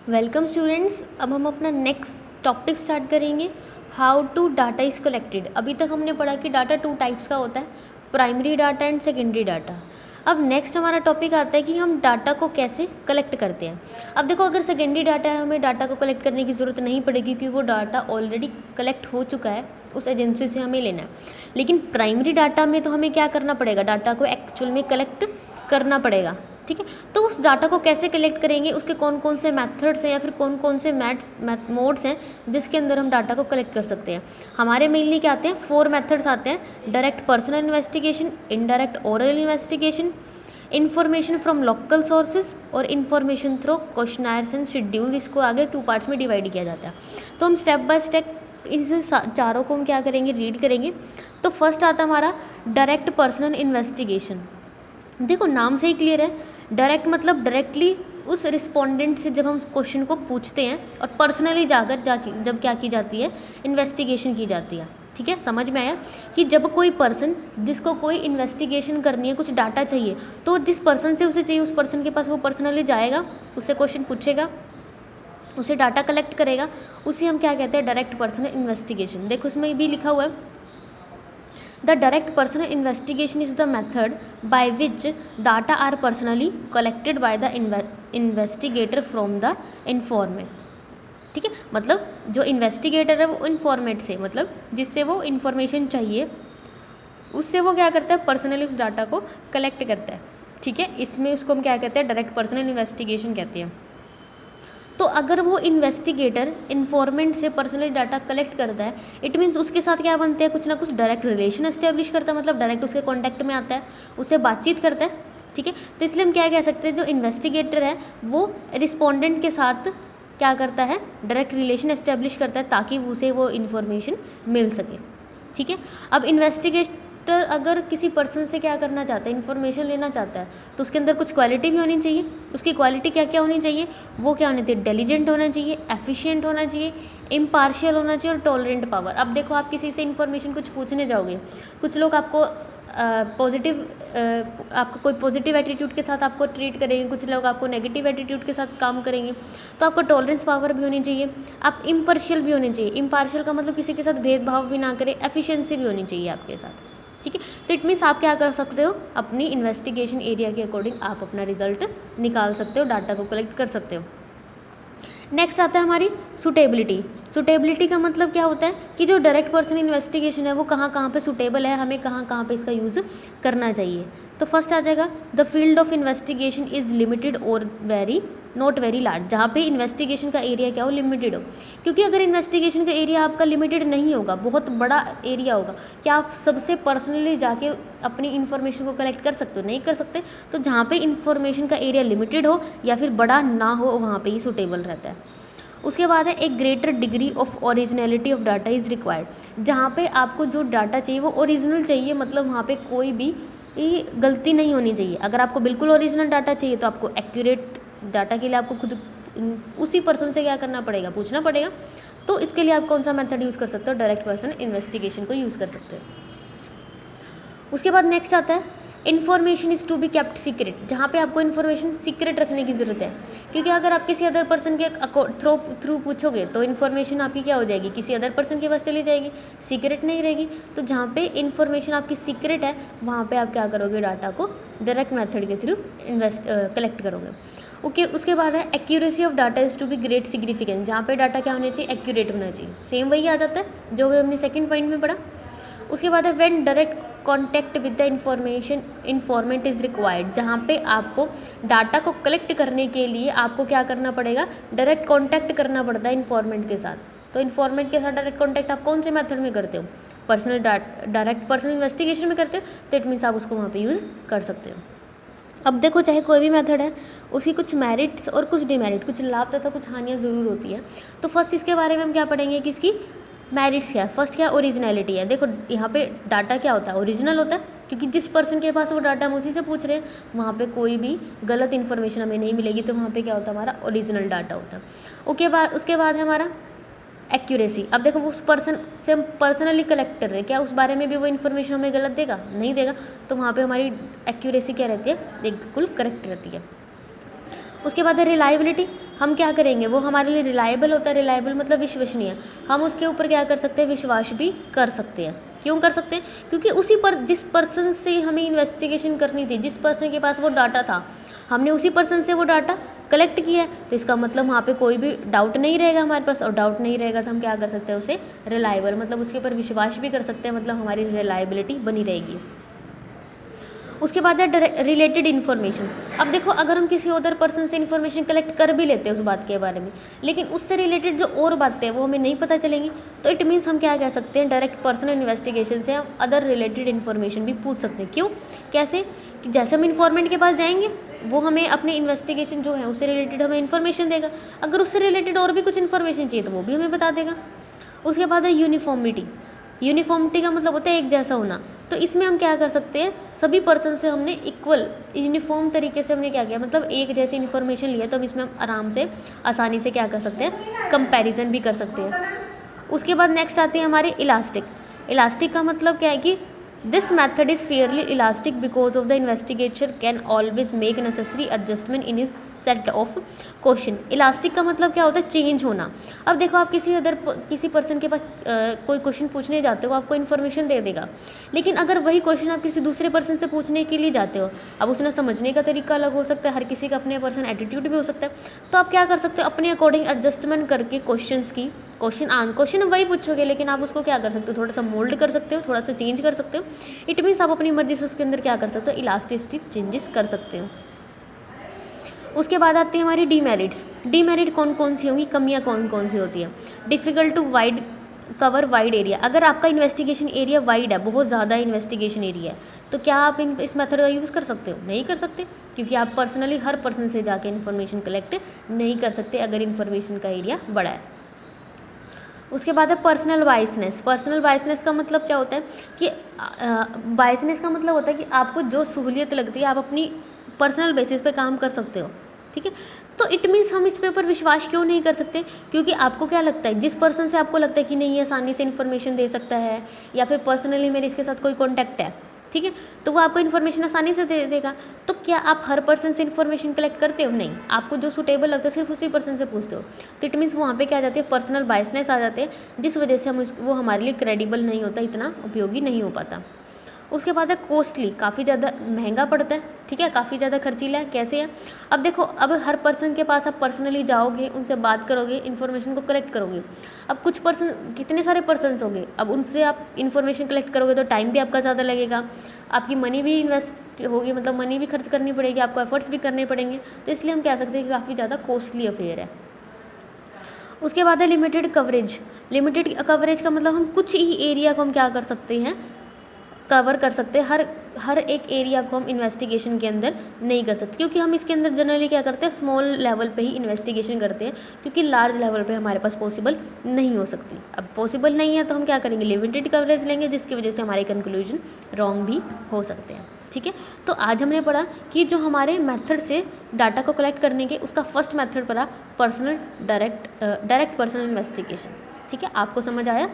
Welcome students. अब हम अपना नेक्स्ट टॉपिक स्टार्ट करेंगे, how to data is collected. अभी तक हमने पढ़ा कि डाटा टू टाइप्स का होता है, primary data and secondary data. अब नेक्स्ट हमारा टॉपिक आता है कि हम डाटा को कैसे कलेक्ट करते हैं। अब देखो, अगर सेकेंडरी डाटा है, हमें डाटा को कलेक्ट करने की ज़रूरत नहीं पड़ेगी क्योंकि वो डाटा ऑलरेडी कलेक्ट हो चुका है, उस एजेंसी से हमें लेना है। लेकिन प्राइमरी डाटा में तो हमें क्या करना पड़ेगा, डाटा को एक्चुअल में कलेक्ट करना पड़ेगा। ठीक है, तो उस डाटा को कैसे कलेक्ट करेंगे, उसके कौन कौन से मेथड्स हैं या फिर कौन कौन से मोड्स हैं जिसके अंदर हम डाटा को कलेक्ट कर सकते हैं। हमारे मेनली क्या आते हैं, 4 मेथड्स आते हैं। Direct personal investigation, indirect oral investigation, information from local sources और information through questionnaires and schedule. इसको आगे 2 पार्ट्स में डिवाइड किया जाता है। तो हम स्टेप बाय स्टेप इन चारों को हम क्या करेंगे, रीड करेंगे। तो फर्स्ट आता है हमारा डायरेक्ट पर्सनल इन्वेस्टिगेशन। देखो, नाम से ही क्लियर है, डायरेक्ट मतलब डायरेक्टली उस रिस्पोंडेंट से जब हम क्वेश्चन को पूछते हैं और पर्सनली जब क्या की जाती है, इन्वेस्टिगेशन की जाती है। ठीक है, समझ में आया कि जब कोई पर्सन जिसको कोई इन्वेस्टिगेशन करनी है, कुछ डाटा चाहिए, तो जिस पर्सन से उसे चाहिए उस पर्सन के पास वो पर्सनली जाएगा, उससे क्वेश्चन पूछेगा, उसे डाटा कलेक्ट करेगा। उसे हम क्या कहते हैं, डायरेक्ट पर्सनल इन्वेस्टिगेशन। देखो, इसमें भी लिखा हुआ है, The direct personal investigation is the method by which data are personally collected by the investigator from the informant। ठीक है, मतलब जो इन्वेस्टिगेटर है वो इन्फॉर्मेट से, मतलब जिससे वो इन्फॉर्मेशन चाहिए उससे वो क्या करता है, पर्सनली उस डाटा को कलेक्ट करता है। ठीक है, इसमें उसको हम क्या कहते हैं, डायरेक्ट पर्सनल इन्वेस्टिगेशन कहते हैं। तो अगर वो इन्वेस्टिगेटर इन्फॉर्मेंट से पर्सनली डाटा कलेक्ट करता है, इट मीन्स उसके साथ क्या बनते हैं, कुछ ना कुछ डायरेक्ट रिलेशन एस्टेब्लिश करता है, मतलब डायरेक्ट उसके कॉन्टैक्ट में आता है, उससे बातचीत करता है। ठीक है, तो इसलिए हम क्या कह सकते हैं, जो इन्वेस्टिगेटर है वो रिस्पोंडेंट के साथ क्या करता है, डायरेक्ट रिलेशन एस्टेब्लिश करता है ताकि उसे वो इन्फॉर्मेशन मिल सके। ठीक है, अब इन्वेस्टिगेटर अगर किसी पर्सन से क्या करना चाहता है, इन्फॉर्मेशन लेना चाहता है, तो उसके अंदर कुछ क्वालिटी भी होनी चाहिए। उसकी क्वालिटी क्या क्या होनी चाहिए, वो क्या होनी चाहिए, इंटेलिजेंट होना चाहिए, एफिशिएंट होना चाहिए, इम्पार्शियल होना चाहिए और टॉलरेंट पावर। अब देखो, आप किसी से इन्फॉर्मेशन कुछ पूछने जाओगे, कुछ लोग आपको आपको कोई पॉजिटिव एटीट्यूड के साथ आपको ट्रीट करेंगे, कुछ लोग आपको नेगेटिव एटीट्यूड के साथ काम करेंगे। तो आपको टॉलरेंस पावर भी होनी चाहिए, आप इम्पार्शियल भी होने चाहिए। इम्पार्शियल का मतलब किसी के साथ भेदभाव भी ना करें, एफिशिएंसी भी होनी चाहिए आपके साथ। ठीक है, तो इट मीन्स आप क्या कर सकते हो, अपनी इन्वेस्टिगेशन एरिया के अकॉर्डिंग आप अपना रिजल्ट निकाल सकते हो, डाटा को कलेक्ट कर सकते हो। नेक्स्ट आता है हमारी सुटेबिलिटी। सुटेबिलिटी का मतलब क्या होता है कि जो डायरेक्ट पर्सन इन्वेस्टिगेशन है वो कहाँ कहाँ पे सुटेबल है, हमें कहाँ कहाँ पे इसका यूज़ करना चाहिए। तो फर्स्ट आ जाएगा, the field of investigation is limited और नॉट वेरी लार्ज। जहाँ पे इन्वेस्टिगेशन का एरिया क्या हो, लिमिटेड हो। क्योंकि अगर इन्वेस्टिगेशन का एरिया आपका लिमिटेड नहीं होगा, बहुत बड़ा एरिया होगा, क्या आप सबसे पर्सनली जाके अपनी इन्फॉर्मेशन को कलेक्ट कर सकते हो, नहीं कर सकते। तो जहाँ पे इन्फॉर्मेशन का एरिया लिमिटेड हो या फिर बड़ा ना हो, वहाँ पे ही सूटेबल रहता है। उसके बाद है, एक greater degree of originality of data is required. जहाँ पे आपको जो डाटा चाहिए वो ओरिजिनल चाहिए, मतलब वहाँ पे कोई भी गलती नहीं होनी चाहिए। अगर आपको बिल्कुल ओरिजिनल डाटा चाहिए तो आपको एक्यूरेट डाटा के लिए आपको खुद उसी पर्सन से क्या करना पड़ेगा, पूछना पड़ेगा। तो इसके लिए आप कौन सा मेथड यूज़ कर सकते हो, डायरेक्ट पर्सन इन्वेस्टिगेशन को यूज़ कर सकते हो। उसके बाद नेक्स्ट आता है, information is to be kept secret. जहाँ पे आपको इन्फॉर्मेशन सीक्रेट रखने की ज़रूरत है, क्योंकि अगर आप किसी अदर पर्सन के थ्रू पूछोगे तो इन्फॉर्मेशन आपकी क्या हो जाएगी, किसी अदर पर्सन के पास चली जाएगी, सीक्रेट नहीं रहेगी। तो जहाँ पे इन्फॉर्मेशन आपकी सीक्रेट है, वहाँ पे आप क्या करोगे, डाटा को डायरेक्ट मेथड के थ्रू कलेक्ट करोगे। ओके, उसके बाद है, accuracy of data is to be great significance. जहाँ पे डाटा क्या होना चाहिए, एक्यूरेट होना चाहिए। सेम वही आ जाता है जो हमने सेकंड पॉइंट में पढ़ा। उसके बाद है, when direct contact with the informant is required. जहाँ पे आपको डाटा को कलेक्ट करने के लिए आपको क्या करना पड़ेगा, डायरेक्ट कॉन्टैक्ट करना पड़ता है इन्फॉर्मेंट के साथ। तो इन्फॉर्मेंट के साथ डायरेक्ट कॉन्टैक्ट आप कौन से मेथड में करते हो, डायरेक्ट पर्सनल इन्वेस्टिगेशन में करते हो, तो इट मीन्स आप उसको वहाँ पे यूज़ कर सकते हो। अब देखो, चाहे कोई भी मेथड है, उसकी कुछ मेरिट्स और कुछ डिमेरिट, कुछ लाभ तथा कुछ हानियाँ ज़रूर होती है। तो फर्स्ट इसके बारे में हम क्या पढ़ेंगे कि इसकी मेरिट्स क्या है। फर्स्ट क्या, ओरिजिनलिटी है। देखो, यहाँ पे डाटा क्या होता है, ओरिजिनल होता है, क्योंकि जिस पर्सन के पास वो डाटा हम उसी से पूछ रहे हैं, वहाँ पे कोई भी गलत इन्फॉर्मेशन हमें नहीं मिलेगी। तो वहाँ पे क्या होता है, हमारा ओरिजिनल डाटा होता है। उसके बाद है हमारा एक्यूरेसी। अब देखो, वो उस पर्सन से हम पर्सनली कलेक्ट कर रहे हैं, क्या उस बारे में भी वो इन्फॉर्मेशन हमें गलत देगा, नहीं देगा। तो वहाँ पे हमारी एक्यूरेसी क्या रहती है, बिल्कुल करेक्ट रहती है। उसके बाद है रिलायबिलिटी। हम क्या करेंगे, वो हमारे लिए रिलायबल होता है, रिलायबल मतलब विश्वसनीय, हम उसके ऊपर क्या कर सकते हैं, विश्वास भी कर सकते हैं। क्यों कर सकते हैं, क्योंकि उसी पर जिस पर्सन से हमें इन्वेस्टिगेशन करनी थी, जिस पर्सन के पास वो डाटा था, हमने उसी पर्सन से वो डाटा कलेक्ट किया है, तो इसका मतलब वहाँ पे कोई भी डाउट नहीं रहेगा हमारे पास, और डाउट नहीं रहेगा तो हम क्या कर सकते हैं, उसे रिलायबल मतलब उसके ऊपर विश्वास भी कर सकते हैं, मतलब हमारी रिलायबिलिटी बनी रहेगी। उसके बाद है रिलेटेड इन्फॉर्मेशन। अब देखो, अगर हम किसी अदर पर्सन से इन्फॉर्मेशन कलेक्ट कर भी लेते हैं उस बात के बारे में, लेकिन उससे रिलेटेड जो और बातें हैं वो हमें नहीं पता चलेंगी, तो इट मीन्स हम क्या कह सकते हैं, डायरेक्ट पर्सनल इन्वेस्टिगेशन से हम अदर रिलेटेड इन्फॉर्मेशन भी पूछ सकते हैं। क्यों, कैसे, कि जैसे हम इन्फॉर्मेंट के पास जाएंगे, वो हमें अपने इन्वेस्टिगेशन जो है उससे रिलेटेड हमें इन्फॉर्मेशन देगा, अगर उससे रिलेटेड और भी कुछ इन्फॉर्मेशन चाहिए तो वो भी हमें बता देगा। उसके बाद है यूनिफॉर्मिटी। यूनिफॉर्मिटी का मतलब होता है एक जैसा होना, तो इसमें हम क्या कर सकते हैं, सभी पर्सन से हमने इक्वल यूनिफॉर्म तरीके से हमने क्या किया, मतलब एक जैसी इन्फॉर्मेशन लिया, तो हम इसमें हम आराम से आसानी से क्या कर सकते हैं, कंपैरिजन भी कर सकते हैं। उसके बाद नेक्स्ट आती है हमारी इलास्टिक। इलास्टिक का मतलब क्या है कि this method is Fairlie elastic because of the investigator can always make necessary adjustment in his set of question. Elastic का मतलब क्या होता है, चेंज होना। अब देखो, आप किसी पर्सन के पास कोई क्वेश्चन पूछने जाते हो, आपको इन्फॉर्मेशन दे देगा, लेकिन अगर वही क्वेश्चन आप किसी दूसरे पर्सन से पूछने के लिए जाते हो, अब उसने समझने का तरीका अलग हो सकता है, हर किसी का अपने पर्सन एटीट्यूड भी हो सकता है, तो आप क्या कर सकते हो, अपने अकॉर्डिंग एडजस्टमेंट करके क्वेश्चन वही पूछोगे, लेकिन आप उसको क्या कर सकते हो, थोड़ा सा मोल्ड कर सकते हो, थोड़ा सा चेंज कर सकते हो। इट मीन्स आप अपनी मर्जी से उसके अंदर क्या कर सकते हो, इलास्टिसिटी चेंजेस कर सकते हो। उसके बाद आती है हमारी डीमेरिट्स। डीमेरिट कौन कौन सी होंगी, कमियां कौन कौन सी होती है। Difficult to cover wide area. अगर आपका इन्वेस्टिगेशन एरिया वाइड है, बहुत ज़्यादा इन्वेस्टिगेशन एरिया है, तो क्या आप इस मेथड का यूज़ कर सकते हो, नहीं कर सकते, क्योंकि आप पर्सनली हर पर्सन से जाके इन्फॉर्मेशन कलेक्ट नहीं कर सकते अगर इन्फॉर्मेशन का एरिया बड़ा है। उसके बाद है पर्सनल बायसनेस। पर्सनल बायसनेस का मतलब क्या होता है कि बायसनेस का मतलब होता है कि आपको जो सहूलियत लगती है आप अपनी पर्सनल बेसिस पे काम कर सकते हो, ठीक है। तो इट मीन्स हम इस पे ऊपर विश्वास क्यों नहीं कर सकते, क्योंकि आपको क्या लगता है, जिस पर्सन से आपको लगता है कि नहीं ये आसानी से इन्फॉर्मेशन दे सकता है, या फिर पर्सनली मेरे इसके साथ कोई कॉन्टैक्ट है, ठीक है, तो वो आपको इन्फॉर्मेशन आसानी से दे देगा। तो क्या आप हर पर्सन से इन्फॉर्मेशन कलेक्ट करते हो, नहीं, आपको जो सूटेबल लगता है सिर्फ उसी पर्सन से पूछते हो। तो इट मीन्स वहाँ पे क्या आ जाती है, पर्सनल बायसनेस आ जाते हैं, जिस वजह से वो हमारे लिए क्रेडिबल नहीं होता, इतना उपयोगी नहीं हो पाता। उसके बाद है कॉस्टली, काफ़ी ज़्यादा महंगा पड़ता है, ठीक है, काफ़ी ज़्यादा खर्चीला है। कैसे है, अब देखो, अब हर पर्सन के पास आप पर्सनली जाओगे, उनसे बात करोगे, इन्फॉर्मेशन को कलेक्ट करोगे। अब कुछ पर्सन, कितने सारे पर्सन्स होंगे, अब उनसे आप इन्फॉर्मेशन कलेक्ट करोगे तो टाइम भी आपका ज़्यादा लगेगा, आपकी मनी भी इन्वेस्ट होगी, मतलब मनी भी खर्च करनी पड़ेगी, आपको एफर्ट्स भी करने पड़ेंगे, तो इसलिए हम कह सकते हैं कि काफ़ी ज़्यादा कॉस्टली अफेयर है। उसके बाद है लिमिटेड कवरेज। लिमिटेड कवरेज का मतलब हम कुछ ही एरिया को हम क्या कर सकते हैं, कवर कर सकते हैं, हर एक एरिया को हम इन्वेस्टिगेशन के अंदर नहीं कर सकते, क्योंकि हम इसके अंदर जनरली क्या करते हैं, स्मॉल लेवल पे ही इन्वेस्टिगेशन करते हैं, क्योंकि लार्ज लेवल पे हमारे पास पॉसिबल नहीं हो सकती। अब पॉसिबल नहीं है तो हम क्या करेंगे, लिमिटेड कवरेज लेंगे, जिसकी वजह से हमारे कंक्लूजन रॉन्ग भी हो सकते हैं, ठीक है। तो आज हमने पढ़ा कि जो हमारे मेथड से डाटा को कलेक्ट करने के, उसका फर्स्ट मेथड पढ़ा, डायरेक्ट पर्सनल इन्वेस्टिगेशन, ठीक है। आपको समझ आया।